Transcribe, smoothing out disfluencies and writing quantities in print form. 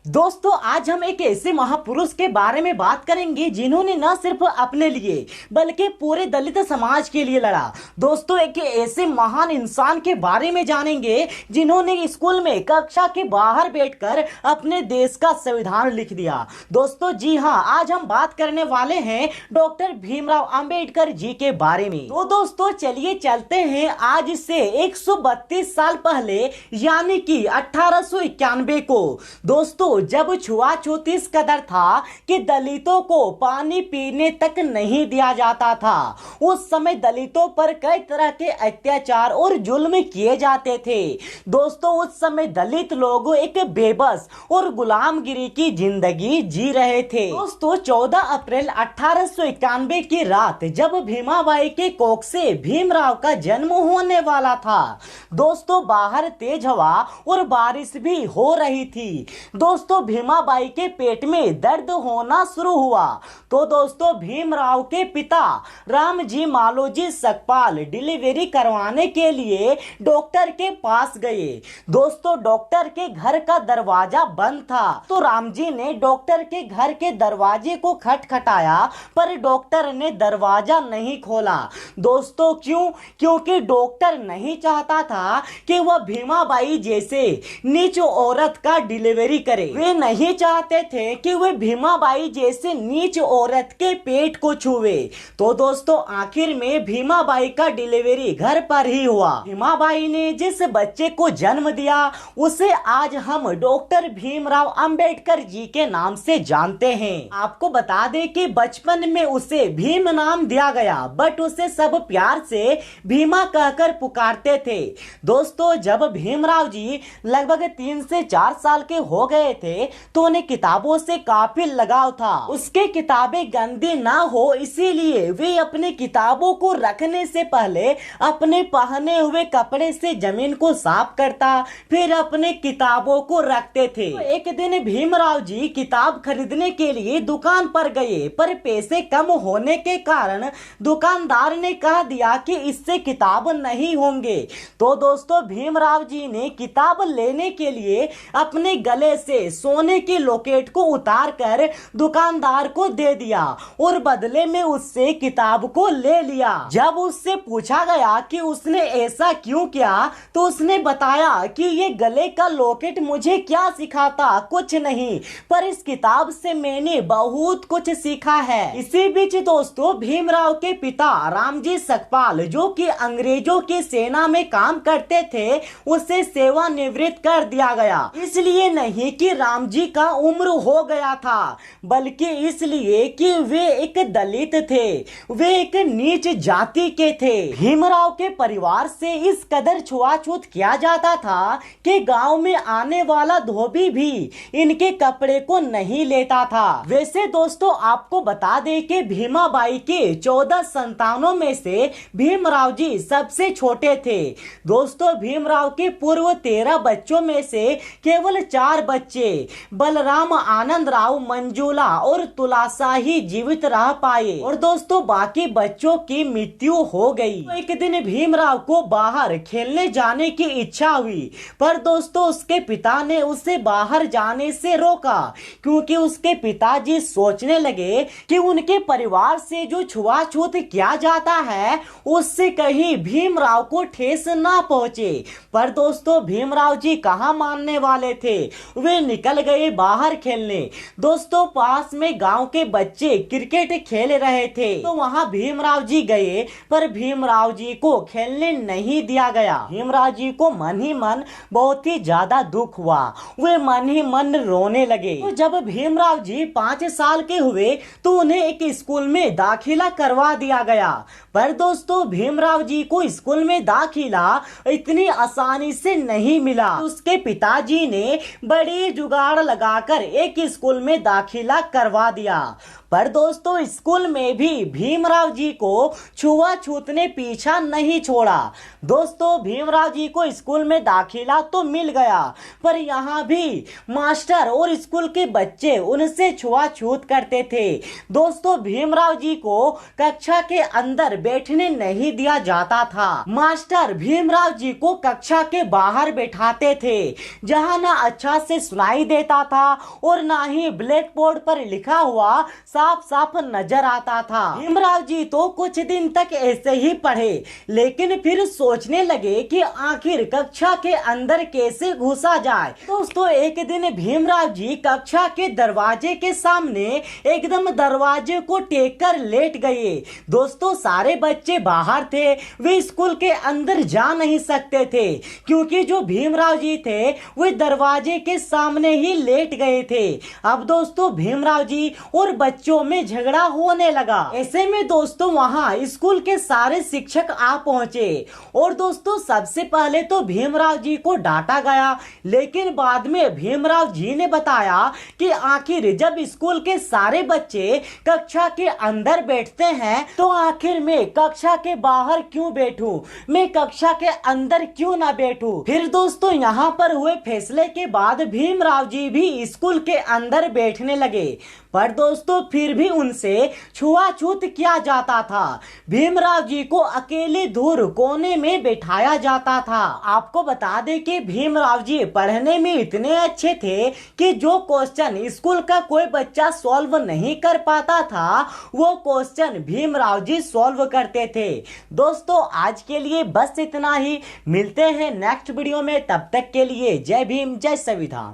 दोस्तों आज हम एक ऐसे महापुरुष के बारे में बात करेंगे जिन्होंने न सिर्फ अपने लिए बल्कि पूरे दलित समाज के लिए लड़ा। दोस्तों एक ऐसे महान इंसान के बारे में जानेंगे जिन्होंने स्कूल में कक्षा के बाहर बैठकर अपने देश का संविधान लिख दिया। दोस्तों जी हाँ, आज हम बात करने वाले हैं डॉक्टर भीमराव अंबेडकर जी के बारे में। तो दोस्तों चलिए चलते हैं आज से 132 साल पहले यानी कि 1891 को। दोस्तों जब छुआछूत इस कदर था कि दलितों को पानी पीने तक नहीं दिया जाता था। उस समय दलितों पर कई तरह के अत्याचार और जुल्म किए जाते थे। दोस्तों उस समय दलित लोग एक बेबस और गुलामगिरी की जिंदगी जी रहे थे। दोस्तों 14 अप्रैल 1891 की रात जब भीमाबाई के कोख से भीमराव का जन्म होने वाला था। दोस्तों बाहर तेज हवा और बारिश भी हो रही थी। दोस्तों भीमाबाई के पेट में दर्द होना शुरू हुआ तो दोस्तों भीमराव के पिता रामजी मालोजी सकपाल डिलीवरी करवाने के लिए डॉक्टर के पास गए। दोस्तों डॉक्टर के घर का दरवाजा बंद था तो रामजी ने डॉक्टर के घर के दरवाजे को खटखटाया पर डॉक्टर ने दरवाजा नहीं खोला। दोस्तों क्योंकि डॉक्टर नहीं चाहता था कि वह भीमाबाई जैसे नीच औरत का डिलीवरी करे। वे नहीं चाहते थे कि वे भीमाबाई जैसे नीच औरत के पेट को छुए। तो दोस्तों आखिर में भीमाबाई का डिलीवरी घर पर ही हुआ। भीमाबाई ने जिस बच्चे को जन्म दिया उसे आज हम डॉक्टर भीमराव अंबेडकर जी के नाम से जानते हैं। आपको बता दें कि बचपन में उसे भीम नाम दिया गया बट उसे सब प्यार से भीमा कहकर पुकारते थे। दोस्तों जब भीमराव जी लगभग 3 से 4 साल के हो गए थे तो उन्हें किताबों से काफी लगाव था। उसके किताबें गंदी ना हो इसीलिए वे अपने किताबों को रखने से पहले अपने पहने हुए कपड़े से जमीन को साफ करता फिर अपने किताबों को रखते थे। तो एक दिन भीमराव जी किताब खरीदने के लिए दुकान पर गए पर पैसे कम होने के कारण दुकानदार ने कह दिया कि इससे किताब नहीं होंगे। तो दोस्तों भीमराव जी ने किताब लेने के लिए अपने गले से सोने की लॉकेट को उतार कर दुकानदार को दे दिया और बदले में उससे किताब को ले लिया। जब उससे पूछा गया कि उसने ऐसा क्यों किया तो उसने बताया कि ये गले का लॉकेट मुझे क्या सिखाता, कुछ नहीं, पर इस किताब से मैंने बहुत कुछ सीखा है। इसी बीच दोस्तों भीमराव के पिता रामजी सकपाल जो कि अंग्रेजों की सेना में काम करते थे उसे सेवानिवृत्त कर दिया गया। इसलिए नहीं कि रामजी का उम्र हो गया था बल्कि इसलिए कि वे एक दलित थे, वे एक नीच जाति के थे। भीमराव के परिवार से इस कदर छुआछूत किया जाता था कि गांव में आने वाला धोबी भी इनके कपड़े को नहीं लेता था। वैसे दोस्तों आपको बता दें कि भीमाबाई के 14 संतानों में से भीमराव जी सबसे छोटे थे। दोस्तों भीमराव के पूर्व 13 बच्चों में से केवल 4 बच्चे बलराम, आनंद राव, मंजूला और तुलासा ही जीवित रह पाए और दोस्तों बाकी बच्चों की मृत्यु हो गई। तो एक दिन भीमराव को बाहर खेलने जाने की इच्छा हुई पर दोस्तों उसके पिता ने उसे बाहर जाने से रोका क्योंकि उसके पिताजी सोचने लगे कि उनके परिवार से जो छुआछूत किया जाता है उससे कहीं भीमराव को ठेस ना पहुंचे। पर दोस्तों भीमराव जी कहाँ मानने वाले थे, वे निकल गए बाहर खेलने। दोस्तों पास में गांव के बच्चे क्रिकेट खेल रहे थे तो वहां भीमराव जी गए पर भीमराव जी को खेलने नहीं दिया गया। भीमराव जी को मन ही मन बहुत ही ज्यादा दुख हुआ, वे मन ही मन रोने लगे। तो जब भीमराव जी 5 साल के हुए तो उन्हें एक स्कूल में दाखिला करवा दिया गया। पर दोस्तों भीमराव जी को स्कूल में दाखिला इतनी आसानी से नहीं मिला। उसके पिताजी ने बड़ी जुगाड़ लगाकर एक स्कूल में दाखिला करवा दिया पर दोस्तों स्कूल में भी भीमराव जी को छुआछूत ने पीछा नहीं छोड़ा। दोस्तों भीमराव जी को स्कूल में दाखिला तो मिल गया, पर यहाँ भी मास्टर और स्कूल के बच्चे उनसे छुआछूत करते थे। दोस्तों भीमराव जी को कक्षा के अंदर बैठने नहीं दिया जाता था। मास्टर भीमराव जी को कक्षा के बाहर बैठाते थे, जहाँ ना अच्छा से सुनाई देता था और ना ही ब्लैक बोर्ड पर लिखा हुआ साफ साफ नजर आता था। भीमराव जी तो कुछ दिन तक ऐसे ही पढ़े, लेकिन फिर सोचने लगे कि आखिर कक्षा के अंदर कैसे घुसा जाए। दोस्तों एक दिन भीमराव जी कक्षा के दरवाजे के सामने एकदम दरवाजे को टेक कर लेट गए। दोस्तों सारे बच्चे बाहर थे, वे स्कूल के अंदर जा नहीं सकते थे, क्योंकि जो भीमराव जी थे वे दरवाजे के सामने ही लेट गए थे। अब दोस्तों भीमराव जी और बच्चों में झगड़ा होने लगा। ऐसे में दोस्तों वहां स्कूल के सारे शिक्षक आ पहुंचे और दोस्तों सबसे पहले तो भीमराव जी को डांटा गया, लेकिन बाद में भीमराव जी ने बताया कि आखिर जब स्कूल के सारे बच्चे कक्षा के अंदर बैठते हैं तो आखिर मैं कक्षा के बाहर क्यों बैठूं, मैं कक्षा के अंदर क्यों ना बैठूं। फिर दोस्तों यहाँ पर हुए फैसले के बाद भीमराव जी भी स्कूल के अंदर बैठने लगे, पर दोस्तों फिर भी उनसे छुआछूत किया जाता था। भीमराव जी को अकेले दूर कोने में बैठाया जाता था। आपको बता दें कि भीमराव जी पढ़ने में इतने अच्छे थे कि जो क्वेश्चन स्कूल का कोई बच्चा सॉल्व नहीं कर पाता था वो क्वेश्चन भीमराव जी सॉल्व करते थे। दोस्तों आज के लिए बस इतना ही, मिलते हैं नेक्स्ट वीडियो में, तब तक के लिए जय भीम जय संविधान।